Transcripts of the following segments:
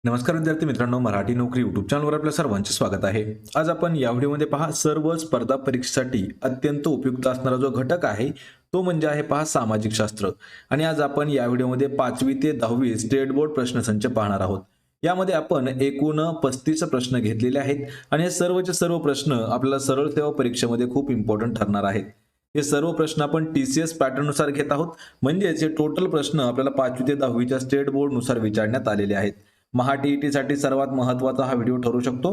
नमस्कार विद्यार्थी मित्रांनो, मराठी नोकरी यूट्यूब चॅनलवर आपल्या सर्वांचे स्वागत आहे. आज आपण या व्हिडिओमध्ये पहा सर्व स्पर्धा परीक्षेसाठी अत्यंत उपयुक्त असणारा जो घटक आहे तो म्हणजे आहे पहा सामाजिक शास्त्र. आणि आज आपण या व्हिडिओमध्ये 5वी ते 10वी स्टेट बोर्ड प्रश्नसंच पाहणार आहोत. यामध्ये आपण एकूण 35 प्रश्न घेतलेले आहेत आणि हे सर्वचे सर्व प्रश्न आपल्याला सरळ सेवा परीक्षेमध्ये खूप इम्पॉर्टंट ठरणार आहेत. हे सर्व प्रश्न आपण TCS पॅटर्न नुसार घेत आहोत, म्हणजेच हे टोटल प्रश्न आपल्याला 5वी ते 10वीच्या स्टेट बोर्ड नुसार विचारण्यात आलेले आहेत. महा TET साठी सर्वात महत्त्वाचा हा व्हिडिओ ठरू शकतो.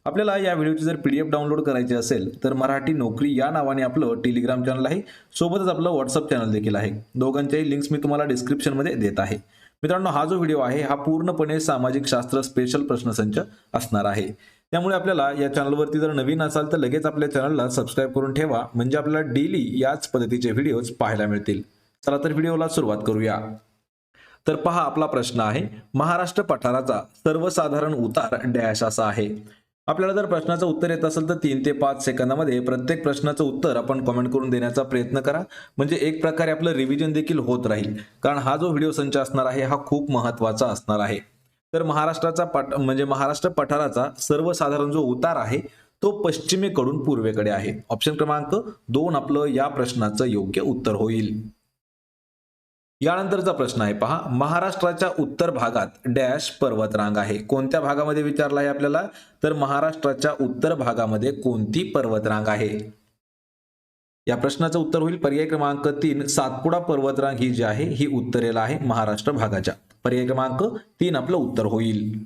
आपल्याला या व्हिडिओची जर PDF डाउनलोड करायची असेल तर मराठी नोकरी या नावाने आपलं टेलिग्राम चॅनल आहे, सोबतच आपलं WhatsApp चॅनल देखील आहे. दोघांच्याही लिंक्स मी तुम्हाला डिस्क्रिप्शन मध्ये देत आहे. मित्रांनो, हा जो व्हिडिओ आहे हा पूर्णपणे सामाजिक शास्त्र स्पेशल प्रश्नसंच असणार आहे. त्यामुळे आपल्याला या चॅनलवरती जर नवीन असाल तर लगेच आपल्या चॅनलला सबस्क्राइब करून ठेवा, म्हणजे आपल्याला डेली याच पद्धतीचे व्हिडिओज पाहायला मिळतील. चला तर व्हिडिओला सुरुवात करूया. तर पहा, आपला प्रश्न आहे महाराष्ट्र पठाराचा सर्वसाधारण उतार डॅश असा आहे. आपल्याला जर प्रश्नाचं उत्तर येत असेल तर 3 ते 5 सेकंदामध्ये प्रत्येक प्रश्नाचं उत्तर आपण कमेंट करून देण्याचा प्रयत्न करा, म्हणजे एक प्रकारे आपलं रिव्हिजन देखील होत राहील. कारण हा जो व्हिडिओ संच असणार आहे हा खूप महत्त्वाचा असणार आहे. तर महाराष्ट्र पठाराचा सर्वसाधारण जो उतार आहे तो पश्चिमेकडून पूर्वेकडे आहे. ऑप्शन क्रमांक 2 आपलं या प्रश्नाचं योग्य उत्तर होईल. यानंतरचा प्रश्न आहे पहा, महाराष्ट्राच्या उत्तर भागात डॅश पर्वतरांग आहे. कोणत्या भागामध्ये विचारला आहे आपल्याला? तर महाराष्ट्राच्या उत्तर भागामध्ये कोणती पर्वतरांग आहे? या प्रश्नाचं उत्तर होईल पर्याय क्रमांक 3 सातपुडा पर्वतरांग ही जी आहे ही उत्तरेला आहे महाराष्ट्र भागाच्या. पर्याय क्रमांक 3 आपलं उत्तर होईल.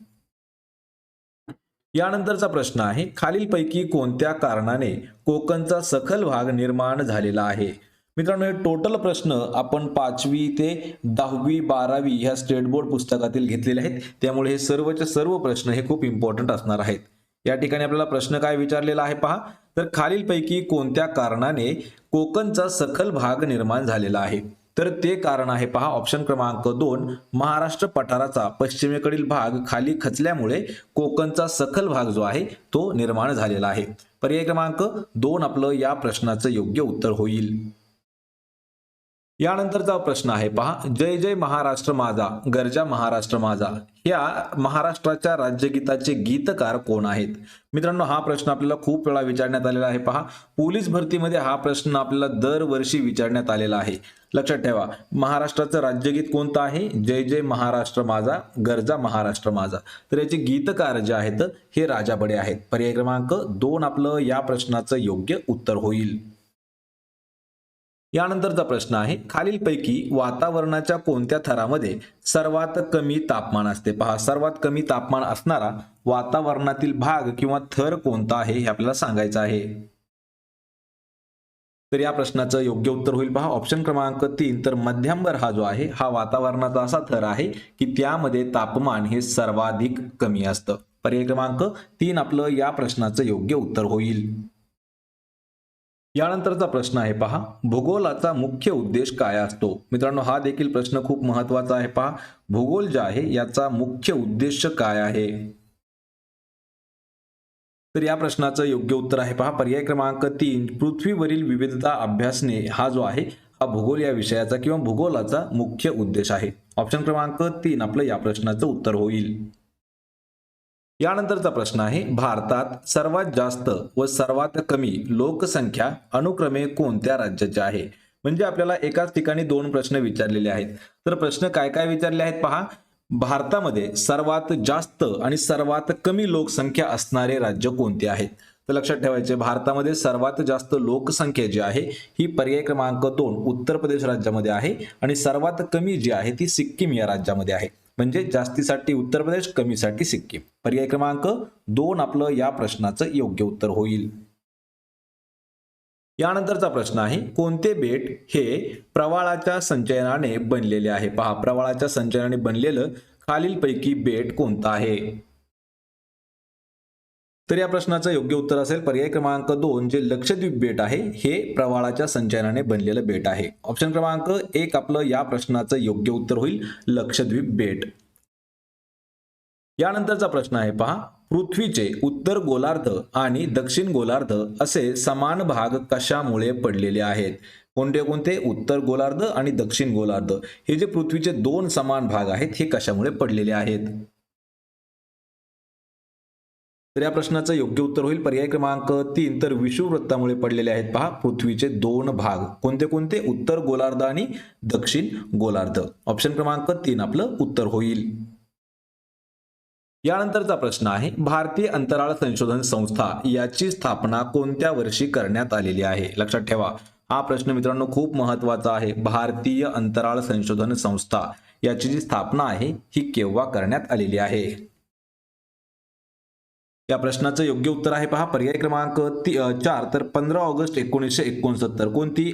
यानंतरचा प्रश्न आहे, खालीलपैकी कोणत्या कारणाने कोकणचा सखल भाग निर्माण झालेला आहे? मित्रांनो, हे टोटल प्रश्न आपण 5वी ते 10वी 12वी ह्या स्टेट बोर्ड पुस्तकातील घेतलेले आहेत. त्यामुळे हे सर्वचे सर्व प्रश्न हे खूप इम्पॉर्टंट असणार आहेत. या ठिकाणी आपल्याला प्रश्न काय विचारलेला आहे पहा, तर खालीलपैकी कोणत्या कारणाने कोकणचा सखल भाग निर्माण झालेला आहे? तर ते कारण आहे पहा ऑप्शन क्रमांक 2 महाराष्ट्र पठाराचा पश्चिमेकडील भाग खाली खचल्यामुळे कोकणचा सखल भाग जो आहे तो निर्माण झालेला आहे. पर्याय क्रमांक 2 आपलं या प्रश्नाचं योग्य उत्तर होईल. यानंतरचा प्रश्न आहे पहा, जय जय महाराष्ट्र माझा गर्जा महाराष्ट्र माझा या महाराष्ट्राच्या राज्यगीताचे गीतकार कोण आहेत? मित्रांनो, हा प्रश्न आपल्याला खूप वेळा विचारण्यात आलेला आहे. पहा, पोलीस भरतीमध्ये हा प्रश्न आपल्याला दरवर्षी विचारण्यात आलेला आहे. लक्षात ठेवा, महाराष्ट्राचं राज्यगीत कोणतं आहे? जय जय महाराष्ट्र माझा गर्जा महाराष्ट्र माझा. तर याचे गीतकार जे आहेत हे राजा बडे आहेत. पर्याय क्रमांक 2 आपलं या प्रश्नाचं योग्य उत्तर होईल. यानंतरचा प्रश्न आहे, खालीलपैकी वातावरणाच्या कोणत्या थरामध्ये सर्वात कमी तापमान असते? पहा, सर्वात कमी तापमान असणारा वातावरणातील भाग किंवा थर कोणता आहे हे आपल्याला सांगायचं आहे. तर या प्रश्नाचं योग्य उत्तर होईल पहा ऑप्शन क्रमांक 3 तर मध्यांबर हा जो आहे हा वातावरणाचा असा थर आहे की त्यामध्ये तापमान हे सर्वाधिक कमी असतं. पर्याय क्रमांक 3 आपलं या प्रश्नाचं योग्य उत्तर होईल. यानंतरचा प्रश्न आहे पहा, भूगोलाचा मुख्य उद्देश काय असतो? मित्रांनो, हा देखील प्रश्न खूप महत्वाचा आहे. पहा, भूगोल जे आहे याचा मुख्य उद्देश काय आहे? तर या प्रश्नाचं योग्य उत्तर आहे पहा पर्याय क्रमांक 3 पृथ्वीवरील विविधता अभ्यासणे हा जो आहे हा भूगोल या विषयाचा किंवा भूगोलाचा मुख्य उद्देश आहे. ऑप्शन क्रमांक 3 आपलं या प्रश्नाचं उत्तर होईल. यानंतरचा प्रश्न आहे, भारतात सर्वात जास्त व सर्वात कमी लोकसंख्या अनुक्रमे कोणत्या राज्याची आहे? म्हणजे आपल्याला एकाच ठिकाणी दोन प्रश्न विचारलेले आहेत. तर प्रश्न काय काय विचारले आहेत पहा, भारतामध्ये सर्वात जास्त आणि सर्वात कमी लोकसंख्या असणारे राज्य कोणते आहेत? तर लक्षात ठेवायचे, भारतामध्ये सर्वात जास्त लोकसंख्या जी आहे ही पर्याय क्रमांक 2 उत्तर प्रदेश राज्यामध्ये आहे आणि सर्वात कमी जी आहे ती सिक्कीम या राज्यामध्ये आहे. म्हणजे जास्तीसाठी उत्तर प्रदेश, कमीसाठी सिक्कीम. पर्याय क्रमांक 2 आपलं या प्रश्नाचं योग्य उत्तर होईल. यानंतरचा प्रश्न आहे, कोणते बेट हे प्रवाळाच्या संचयनाने बनलेले आहे? पहा, प्रवाळाच्या संचयनाने बनलेलं खालीलपैकी बेट कोणतं आहे? तर या प्रश्नाचं योग्य उत्तर असेल पर्याय क्रमांक 2 जे लक्षद्वीप बेट आहे हे प्रवाळाच्या संचयनाने बनलेलं बेट आहे. ऑप्शन क्रमांक 1 आपलं या प्रश्नाचं योग्य उत्तर होईल लक्षद्वीप बेट. यानंतरचा प्रश्न आहे पहा, पृथ्वीचे उत्तर गोलार्ध आणि दक्षिण गोलार्ध असे समान भाग कशामुळे पडलेले आहेत? कोणते कोणते? उत्तर गोलार्ध आणि दक्षिण गोलार्ध हे जे पृथ्वीचे दोन समान भाग आहेत हे कशामुळे पडलेले आहेत? तर या प्रश्नाचं योग्य उत्तर होईल पर्याय क्रमांक 3. तर विषुववृत्तामुळे पडलेले आहेत पहा पृथ्वीचे 2 भाग. कोणते कोणते? उत्तर गोलार्ध आणि दक्षिण गोलार्ध. ऑप्शन क्रमांक 3 आपलं उत्तर होईल. यानंतरचा प्रश्न आहे भारतीय अंतराळ संशोधन संस्था याची स्थापना कोणत्या वर्षी करण्यात आलेली आहे? लक्षात ठेवा, हा प्रश्न मित्रांनो खूप महत्वाचा आहे. भारतीय अंतराळ संशोधन संस्था याची जी स्थापना आहे ही केव्हा करण्यात आलेली आहे? या प्रश्नाचं योग्य उत्तर आहे पहा पर्याय क्रमांक 4. तर 15 ऑगस्ट 1969. कोणती?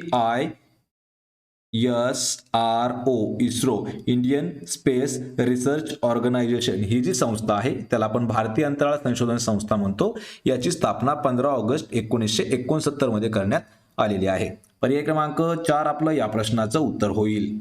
ISRO, ISRO, Indian Space Research Organisation ही जी संस्था आहे त्याला आपण भारतीय अंतराळ संशोधन संस्था म्हणतो. याची स्थापना 15 ऑगस्ट 1969 मध्ये करण्यात आलेली आहे. पर्याय क्रमांक 4 आपलं या प्रश्नाचं उत्तर होईल.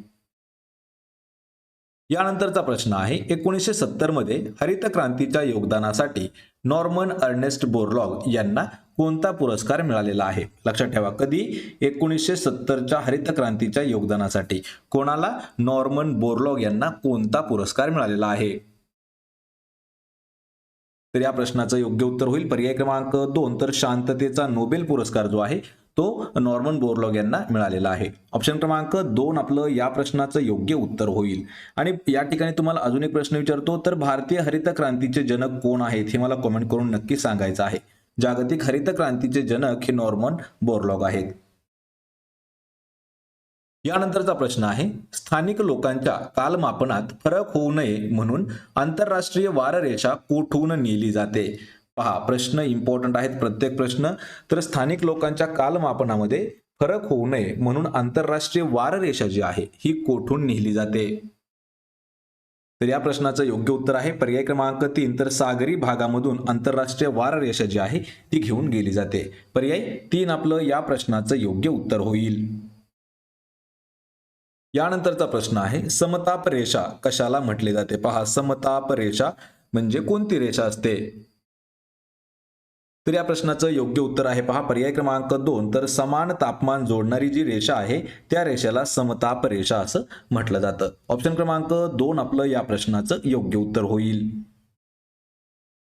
यानंतरचा प्रश्न आहे 1970 मध्ये हरित क्रांतीच्या योगदानासाठी नॉर्मन अर्नेस्ट बोरलॉग यांना कोणता पुरस्कार मिळालेला आहे? लक्षात ठेवा, कधी? 1970च्या हरित क्रांतीच्या योगदानासाठी कोणाला? नॉर्मन बोरलॉग यांना कोणता पुरस्कार मिळालेला आहे? तर या प्रश्नाचं योग्य उत्तर होईल पर्याय क्रमांक 2. तर शांततेचा नोबेल पुरस्कार जो आहे तो नॉर्मन बोरलॉग यांना मिळालेला आहे. ऑप्शन क्रमांक 2 आपलं या प्रश्नाचं योग्य उत्तर होईल. आणि या ठिकाणी तुम्हाला अजून एक प्रश्न विचारतो, तर भारतीय हरित क्रांतीचे जनक कोण आहेत हे मला कमेंट करून नक्की सांगायचं आहे. जागतिक हरित क्रांतीचे जनक हे नॉर्मन बोरलॉग आहेत. यानंतरचा प्रश्न आहे स्थानिक लोकांच्या कालमापनात फरक होऊ नये म्हणून आंतरराष्ट्रीय वाररेषा कुठून नेली जाते? पहा, प्रश्न इम्पॉर्टंट आहेत प्रत्येक प्रश्न. तर स्थानिक लोकांच्या कालमापनामध्ये फरक होऊ नये म्हणून आंतरराष्ट्रीय वाररेषा जी आहे ही कोठून नेली जाते? तर या प्रश्नाचं योग्य उत्तर आहे पर्याय क्रमांक 3. तर सागरी भागामधून आंतरराष्ट्रीय वाररेषा जी आहे ती घेऊन गेली जाते. पर्याय 3 आपलं या प्रश्नाचं योग्य उत्तर होईल. यानंतरचा प्रश्न आहे समताप रेषा कशाला म्हटले जाते? पहा, समताप रेषा म्हणजे कोणती रेषा असते? तर या प्रश्नाचं योग्य उत्तर आहे पहा पर्याय क्रमांक 2. तर समान तापमान जोडणारी जी रेषा आहे त्या रेषेला समताप रेषा असं म्हटलं जातं. ऑप्शन क्रमांक 2 आपलं या प्रश्नाचं योग्य उत्तर होईल.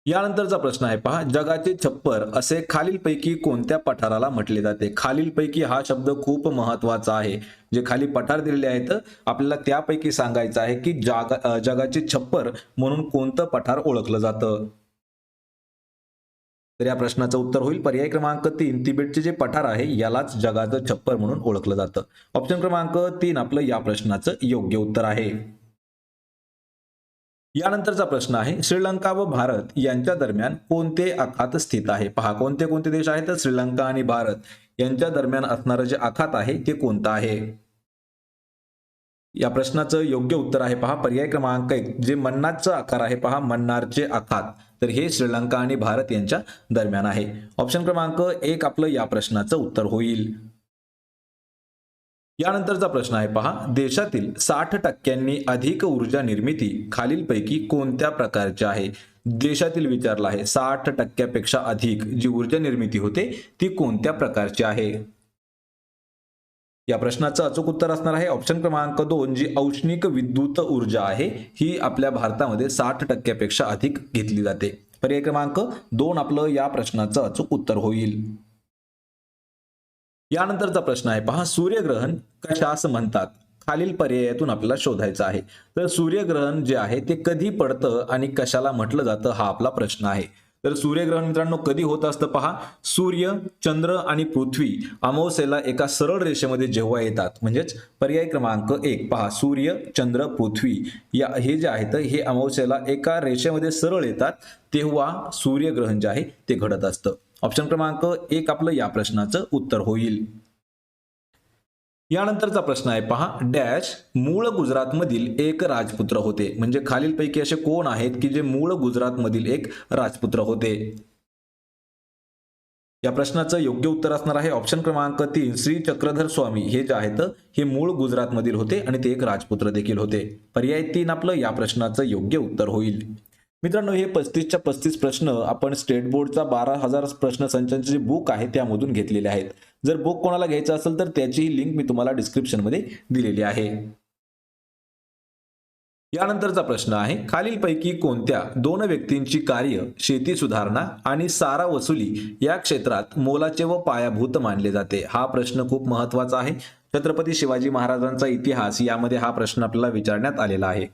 यानंतरचा प्रश्न आहे पहा जगाचे छप्पर असे खालीलपैकी कोणत्या पठाराला म्हटले जाते? खालीलपैकी हा शब्द खूप महत्वाचा आहे. जे खाली पठार दिलेले आहेत आपल्याला त्यापैकी सांगायचं आहे की जगाचे छप्पर म्हणून कोणतं पठार ओळखलं जातं? तर या प्रश्नाचं उत्तर होईल पर्याय क्रमांक 3. तिबेटचे जे पठार आहे यालाच जगाचं छप्पर म्हणून ओळखलं जातं. ऑप्शन क्रमांक 3 आपलं या प्रश्नाचं योग्य उत्तर आहे. यानंतरचा प्रश्न आहे श्रीलंका व भारत यांच्या दरम्यान कोणते आखात स्थित आहे? पहा, कोणते कोणते देश आहेत? श्रीलंका आणि भारत यांच्या दरम्यान असणारं जे आखात आहे ते कोणतं आहे? या प्रश्नाचं योग्य उत्तर आहे पहा पर्याय क्रमांक 1. जे मन्नारचा आकार आहे पहा, मन्नारचे आखात, तर हे श्रीलंका आणि भारत यांच्या दरम्यान आहे. ऑप्शन क्रमांक 1 आपलं या प्रश्नाचं उत्तर होईल. यानंतरचा प्रश्न आहे पहा देशातील 60% अधिक ऊर्जा निर्मिती खालीलपैकी कोणत्या प्रकारची आहे? देशातील विचारला आहे 60% अधिक जी ऊर्जा निर्मिती होते ती कोणत्या प्रकारची आहे? या प्रश्नाचं अचूक उत्तर असणार आहे ऑप्शन क्रमांक 2. जी औष्णिक विद्युत ऊर्जा आहे ही आपल्या भारतामध्ये 60% अधिक घेतली जाते. पर्याय क्रमांक 2 आपलं या प्रश्नाचं अचूक उत्तर होईल. यानंतरचा प्रश्न आहे पहा सूर्यग्रहण कशास म्हणतात? खालील पर्यायातून आपल्याला शोधायचं आहे. तर सूर्यग्रहण जे आहे ते कधी पडतं आणि कशाला म्हटलं जातं हा आपला प्रश्न आहे. तर सूर्यग्रहण मित्रांनो कधी होत असतं पहा, सूर्य, चंद्र आणि पृथ्वी अमावस्येला एका सरळ रेषेमध्ये जेव्हा येतात, म्हणजेच पर्याय क्रमांक 1 पहा सूर्य, चंद्र, पृथ्वी या हे जे आहेत हे अमावस्येला एका रेषेमध्ये सरळ येतात तेव्हा सूर्यग्रहण जे आहे ते घडत असतं. ऑप्शन क्रमांक 1 आपलं या प्रश्नाचं उत्तर होईल. यानंतरचा प्रश्न आहे पहा डॅश मूळ गुजरातमधील एक राजपुत्र होते. म्हणजे खालीलपैकी असे कोण आहेत की जे मूळ गुजरातमधील एक राजपुत्र होते? या प्रश्नाचं योग्य उत्तर असणार आहे ऑप्शन क्रमांक 3. श्री चक्रधर स्वामी हे जे आहेत हे मूळ गुजरातमधील होते आणि ते एक राजपुत्र देखील होते. पर्याय 3 आपलं या प्रश्नाचं योग्य उत्तर होईल. मित्रांनो हे 35च्या 35 प्रश्न आपण स्टेट बोर्डचा 12,000 प्रश्न संचांचे जे बुक आहे त्यामधून घेतलेले आहेत. जर बुक कोणाला घ्यायचं असेल तर त्याचीही लिंक मी तुम्हाला डिस्क्रिप्शन मध्ये दिलेली आहे. यानंतरचा प्रश्न आहे, खालीलपैकी कोणत्या दोन व्यक्तींची कार्य शेती सुधारणा आणि सारा वसुली या क्षेत्रात मोलाचे व पायाभूत मानले जाते? हा प्रश्न खूप महत्वाचा आहे. छत्रपती शिवाजी महाराजांचा इतिहास यामध्ये हा प्रश्न आपल्याला विचारण्यात आलेला आहे.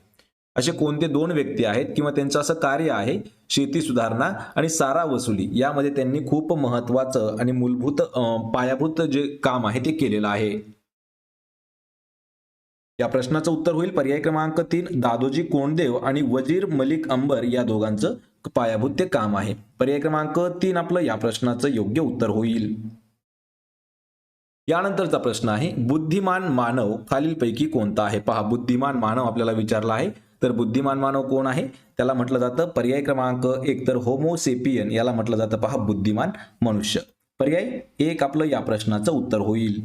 असे कोणते दोन व्यक्ती आहेत किंवा त्यांचं असं कार्य आहे शेती सुधारणा आणि सारा वसुली यामध्ये त्यांनी खूप महत्वाचं आणि मूलभूत पायाभूत जे काम आहे ते केलेलं आहे. या प्रश्नाचं उत्तर होईल पर्याय क्रमांक 3, दादोजी कोंडदेव आणि वजीर मलिक अंबर या दोघांचं पायाभूत ते काम आहे. पर्याय क्रमांक 3 आपलं या प्रश्नाचं योग्य उत्तर होईल. यानंतरचा प्रश्न आहे, बुद्धिमान मानव खालीलपैकी कोणता आहे? पहा, बुद्धिमान मानव आपल्याला विचारला आहे. तर बुद्धिमान मानव कोण आहे? त्याला म्हटलं जातं पर्याय क्रमांक 1 तर होमोसेपियन याला म्हटलं जातं पहा बुद्धिमान मनुष्य. पर्याय 1 आपलं या प्रश्नाचं उत्तर होईल.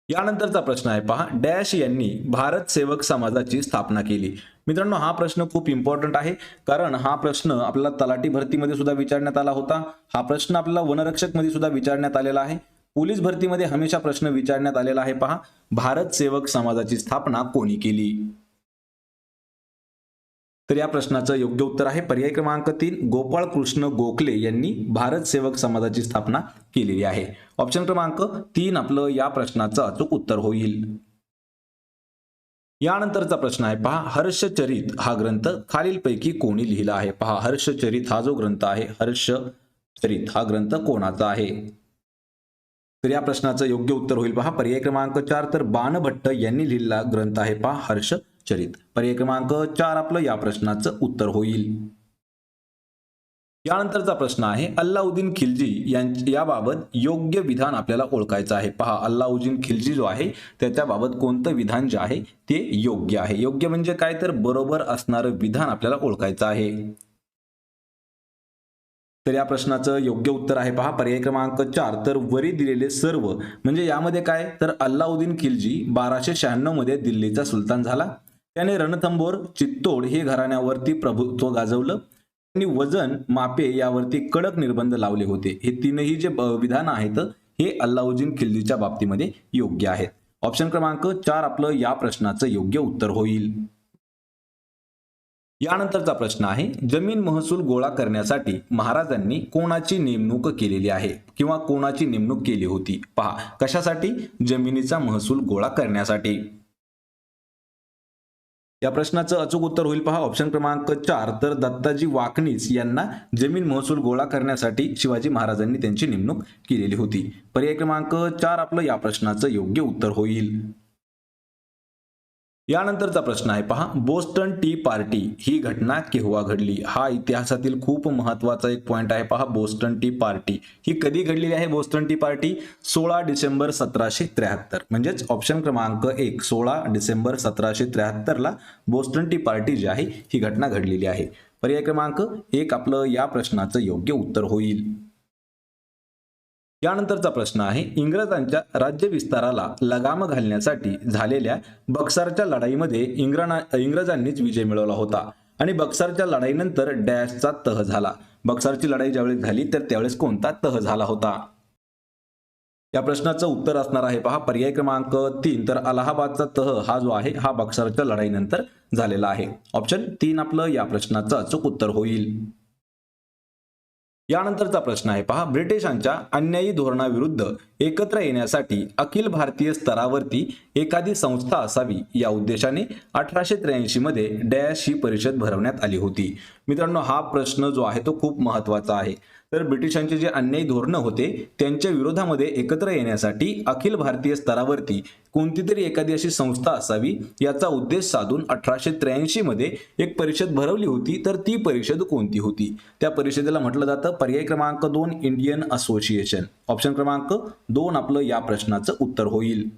यानंतरचा प्रश्न आहे पहा, डॅश यांनी भारत सेवक समाजाची स्थापना केली. मित्रांनो, हा प्रश्न खूप इम्पॉर्टंट आहे, कारण हा प्रश्न आपल्याला तलाठी भरतीमध्ये सुद्धा विचारण्यात आला होता. हा प्रश्न आपल्याला वनरक्षक मध्ये सुद्धा विचारण्यात आलेला आहे. पोलीस भरतीमध्ये हमेशा प्रश्न विचारण्यात आलेला आहे. पहा, भारत सेवक समाजाची स्थापना कोणी केली? तर या प्रश्नाचं योग्य उत्तर आहे पर्याय क्रमांक 3, गोपाळ कृष्ण गोखले यांनी भारत सेवक समाजाची स्थापना केलेली आहे. ऑप्शन क्रमांक 3 आपलं या प्रश्नाचं अचूक उत्तर होईल. यानंतरचा प्रश्न आहे पहा, हर्षचरित हा ग्रंथ खालीलपैकी कोणी लिहिला आहे? पहा, हर्षचरित हा जो ग्रंथ आहे, हर्षचरित हा ग्रंथ कोणाचा आहे? तर या प्रश्नाचं योग्य उत्तर होईल पहा पर्याय क्रमांक 4, तर बाणभट्ट यांनी लिहिलेला ग्रंथ आहे पहा हर्षचरित. पर्याय क्रमांक 4 आपलं या प्रश्नाचं उत्तर होईल. यानंतरचा प्रश्न आहे, अल्लाउद्दीन खिल्जी याबाबत योग्य विधान आपल्याला ओळखायचं आहे. पहा, अल्लाउद्दीन खिल्जी जो आहे त्याच्याबाबत कोणतं विधान जे आहे ते योग्य आहे. योग्य म्हणजे काय? तर बरोबर असणारं विधान आपल्याला ओळखायचं आहे. तर या प्रश्नाचं योग्य उत्तर आहे पहा पर्याय क्रमांक 4, तर वरी दिलेले सर्व. म्हणजे यामध्ये काय? तर अल्लाउद्दीन खिल्जी 1296 मध्ये दिल्लीचा सुलतान झाला. त्याने रणथंबोर, चित्तोड हे घराण्यावरती प्रभुत्व गाजवलं. त्यांनी वजन, मापे यावरती कडक निर्बंध लावले होते. हे तीनही जे विधान आहेत हे अल्लाउद्दीन खिल्जीच्या बाबतीमध्ये योग्य आहेत. ऑप्शन क्रमांक 4 आपलं या प्रश्नाचं योग्य उत्तर होईल. यानंतरचा प्रश्न आहे, जमीन महसूल गोळा करण्यासाठी महाराजांनी कोणाची नेमणूक केलेली आहे किंवा कोणाची नेमणूक केली होती? पहा, कशासाठी? जमिनीचा महसूल गोळा करण्यासाठी. या प्रश्नाचं अचूक उत्तर होईल पहा ऑप्शन क्रमांक 4, तर दत्ताजी वाकनीस यांना जमीन महसूल गोळा करण्यासाठी शिवाजी महाराजांनी त्यांची नेमणूक केलेली होती. पर्याय क्रमांक 4 आपलं या प्रश्नाचं योग्य उत्तर होईल. यानंतरचा प्रश्न आहे पहा, बोस्टन टी पार्टी ही घटना केव्हा घडली? हा इतिहासातील खूप महत्वाचा एक पॉइंट आहे. पहा, बोस्टन टी पार्टी ही कधी घडलेली आहे? Boston T party 16 December 1773. म्हणजेच ऑप्शन क्रमांक 1, 16 डिसेंबर 1773 ला बोस्टन टी पार्टी जी आहे ही घटना घडलेली आहे. पर्याय क्रमांक 1 आपलं या प्रश्नाचं योग्य उत्तर होईल. यानंतरचा प्रश्न आहे, इंग्रजांच्या राज्य विस्ताराला लगाम घालण्यासाठी झालेल्या बक्सरच्या लढाईमध्ये इंग्रजांनीच विजय मिळवला होता आणि बक्सरच्या लढाईनंतर डॅशचा तह झाला. बक्सरची लढाई ज्यावेळेस झाली तर त्यावेळेस कोणता तह झाला होता? या प्रश्नाचं उत्तर असणार आहे पहा पर्याय क्रमांक 3, तर अलाहाबादचा तह हा जो आहे हा बक्सरच्या लढाईनंतर झालेला आहे. ऑप्शन 3 आपलं या प्रश्नाचं अचूक उत्तर होईल. यानंतरचा प्रश्न आहे पहा, ब्रिटिशांच्या अन्यायी धोरणाविरुद्ध एकत्र येण्यासाठी अखिल भारतीय स्तरावरती एखादी संस्था असावी या उद्देशाने 1883 मध्ये डॅश ही परिषद भरवण्यात आली होती. मित्रांनो, हा प्रश्न जो आहे तो खूप महत्वाचा आहे. तर ब्रिटिशांचे जे अन्यायी धोरणं होते त्यांच्या विरोधामध्ये एकत्र येण्यासाठी अखिल भारतीय स्तरावरती कोणती तरी एखादी अशी संस्था असावी याचा उद्देश साधून 1883 मध्ये एक परिषद भरवली होती. तर ती परिषद कोणती होती? त्या परिषदेला म्हटलं जातं पर्याय क्रमांक 2, इंडियन असोसिएशन. ऑप्शन क्रमांक 2 आपलं या प्रश्नाचं उत्तर होईल.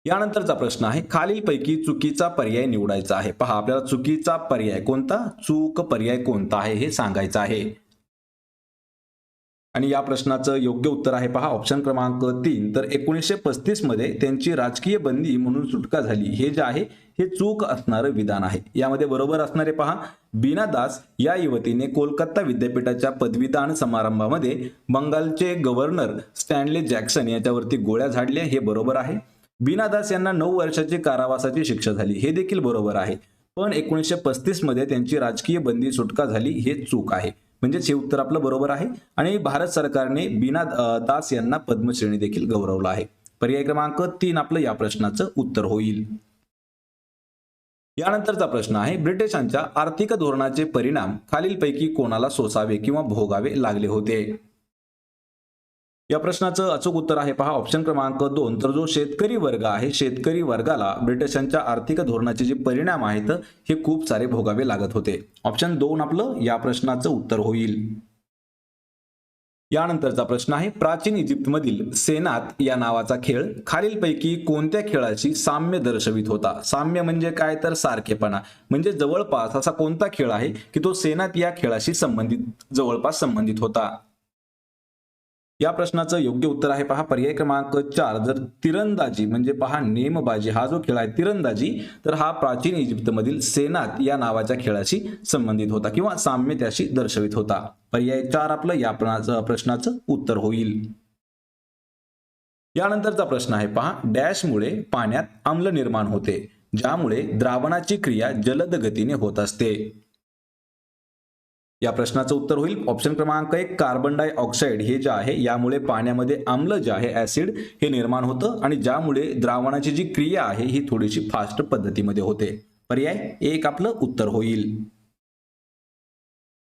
यानंतरचा प्रश्न आहे, खालीलपैकी चुकीचा पर्याय निवडायचा आहे. पहा, आपल्याला चुकीचा पर्याय कोणता, चूक पर्याय कोणता आहे हे सांगायचं आहे. आणि या प्रश्नाचं योग्य उत्तर आहे पहा ऑप्शन क्रमांक 3, तर 1935 मध्ये त्यांची राजकीय बंदी म्हणून सुटका झाली. हे जे आहे हे चूक असणारं विधान आहे. यामध्ये बरोबर असणारे पहा, बीना दास या युवतीने कोलकाता विद्यापीठाच्या पदवीदान समारंभामध्ये बंगालचे गव्हर्नर स्टॅनले जॅक्सन याच्यावरती गोळ्या झाडल्या. हे बरोबर आहे. बीना दास यांना 9 वर्षाची कारावासाची शिक्षा झाली, हे देखील बरोबर आहे. पण 1935 मध्ये त्यांची राजकीय बंदी सुटका झाली, हे चूक आहे. म्हणजेच हे उत्तर आपलं बरोबर आहे. आणि भारत सरकारने बीना दास यांना पद्मश्रेणी देखील गौरवलं आहे. पर्याय क्रमांक 3 आपलं या प्रश्नाचं उत्तर होईल. यानंतरचा प्रश्न आहे, ब्रिटिशांच्या आर्थिक धोरणाचे परिणाम खालीलपैकी कोणाला सोसावे किंवा भोगावे लागले होते? या प्रश्नाचं अचूक उत्तर आहे पहा ऑप्शन क्रमांक 2. तर जो शेतकरी वर्ग आहे, शेतकरी वर्गाला ब्रिटिशांच्या आर्थिक धोरणाचे जे परिणाम आहेत हे खूप सारे भोगावे लागत होते. ऑप्शन 2 आपलं या प्रश्नाचं उत्तर होईल. यानंतरचा प्रश्न आहे, प्राचीन इजिप्तमधील सेनात या नावाचा खेळ खालीलपैकी कोणत्या खेळाशी साम्य दर्शवित होता? साम्य म्हणजे काय, तर सारखेपणा. म्हणजे जवळपास असा कोणता खेळ आहे की तो सेनात या खेळाशी जवळपास संबंधित होता? या प्रश्नाचं योग्य उत्तर आहे पहा पर्याय क्रमांक 4. जर तिरंदाजी म्हणजे पहा नेमबाजी हा जो खेळ आहे तिरंदाजी, तर हा प्राचीन इजिप्तमधील सेनात या नावाच्या खेळाशी संबंधित होता किंवा साम्य त्याशी दर्शवित होता. पर्याय 4 आपलं या प्रश्नाचं उत्तर होईल. यानंतरचा प्रश्न आहे पहा, डॅशमुळे पाण्यात आम्ल निर्माण होते, ज्यामुळे द्रावणाची क्रिया जलद गतीने होत असते. या प्रश्नाचं उत्तर होईल ऑप्शन क्रमांक 1. कार्बन डायऑक्साईड हे जे आहे यामुळे पाण्यामध्ये आम्ल जे आहे ऍसिड हे निर्माण होतं आणि ज्यामुळे द्रावणाची जी क्रिया आहे ही थोडीशी फास्ट पद्धतीमध्ये होते. पर्याय 1 आपलं उत्तर होईल.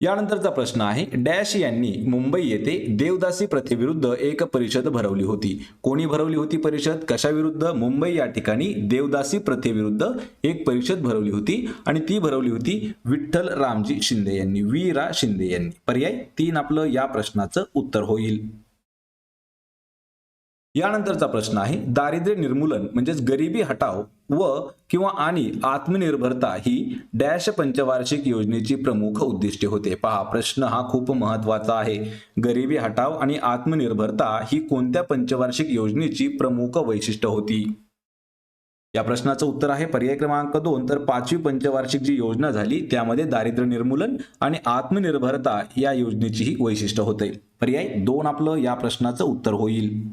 यानंतरचा प्रश्न आहे, डॅश यांनी मुंबई येथे देवदासी प्रथेविरुद्ध एक परिषद भरवली होती. कोणी भरवली होती परिषद, कशाविरुद्ध? मुंबई या ठिकाणी देवदासी प्रथेविरुद्ध एक परिषद भरवली होती आणि ती भरवली होती विठ्ठल रामजी शिंदे यांनी, वी.रा. शिंदे यांनी. पर्याय 3 आपलं या प्रश्नाचं उत्तर होईल. यानंतरचा प्रश्न आहे, दारिद्र्य निर्मूलन म्हणजेच गरिबी हटाव व किंवा आणि आत्मनिर्भरता ही डॅश पंचवार्षिक योजनेची प्रमुख उद्दिष्टे होते. पहा प्रश्न हा खूप महत्वाचा आहे. गरिबी हटाव आणि आत्मनिर्भरता ही कोणत्या पंचवार्षिक योजनेची प्रमुख वैशिष्ट्य होती? या प्रश्नाचं उत्तर आहे पर्याय क्रमांक 2. तर 5वी पंचवार्षिक जी योजना झाली त्यामध्ये दारिद्र्य निर्मूलन आणि आत्मनिर्भरता या योजनेची ही वैशिष्ट्य होते. पर्याय 2 आपलं या प्रश्नाचं उत्तर होईल.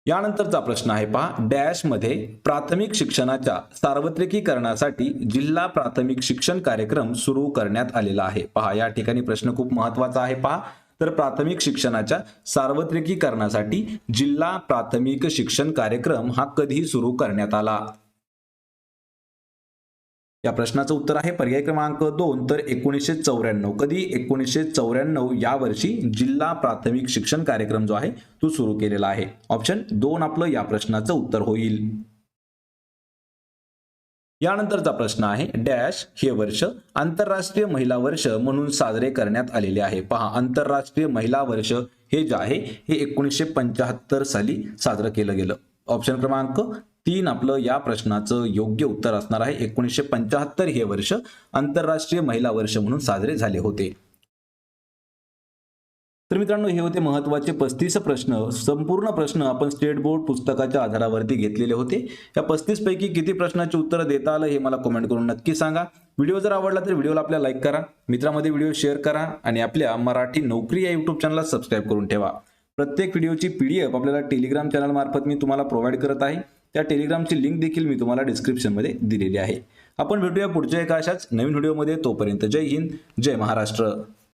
यानंतरचा प्रश्न आहे पहा, डॅश मध्ये प्राथमिक शिक्षणाच्या सार्वत्रिकीकरणासाठी जिल्हा प्राथमिक शिक्षण कार्यक्रम सुरू करण्यात आलेला आहे. पहा या ठिकाणी प्रश्न खूप महत्वाचा आहे पहा. तर प्राथमिक शिक्षणाच्या सार्वत्रिकीकरणासाठी जिल्हा प्राथमिक शिक्षण कार्यक्रम हा कधी सुरू करण्यात आला? या प्रश्नाचं उत्तर आहे पर्याय क्रमांक 2. तर 1994. कधी? 1994 या वर्षी जिल्हा प्राथमिक शिक्षण कार्यक्रम जो आहे तो सुरू केलेला आहे. ऑप्शन 2 आपलं या प्रश्नाचं उत्तर होईल. यानंतरचा प्रश्न आहे, डॅश हे वर्ष आंतरराष्ट्रीय महिला वर्ष म्हणून साजरे करण्यात आलेले आहे. पहा आंतरराष्ट्रीय महिला वर्ष हे जे आहे हे 1975 साली साजरं केलं गेलं. ऑप्शन क्रमांक 3 आपलं या प्रश्नाचं योग्य उत्तर असणार आहे. 1975 हे वर्ष आंतरराष्ट्रीय महिला वर्ष म्हणून साजरे झाले होते. तर मित्रांनो हे होते महत्त्वाचे 35 प्रश्न. संपूर्ण प्रश्न आपण स्टेट बोर्ड पुस्तकाच्या आधारावरती घेतलेले होते. या 35 पैकी किती प्रश्नाची उत्तरं देता आलं हे मला कमेंट करून नक्की सांगा. व्हिडिओ जर आवडला तर व्हिडिओला आपल्या लाईक करा, मित्रांमध्ये व्हिडिओ शेअर करा आणि आपल्या मराठी नोकरी या यूट्यूब चॅनलला सबस्क्राईब करून ठेवा. प्रत्येक व्हिडिओची PDF आपल्याला टेलिग्राम चॅनल मार्फत मी तुम्हाला प्रोव्हाइड करत आहे. त्या टेलिग्रामची लिंक देखील मी तुम्हाला डिस्क्रिप्शनमध्ये दिलेली आहे. आपण भेटूया पुढच्या एका अशाच नवीन व्हिडिओमध्ये. तोपर्यंत जय हिंद, जय महाराष्ट्र.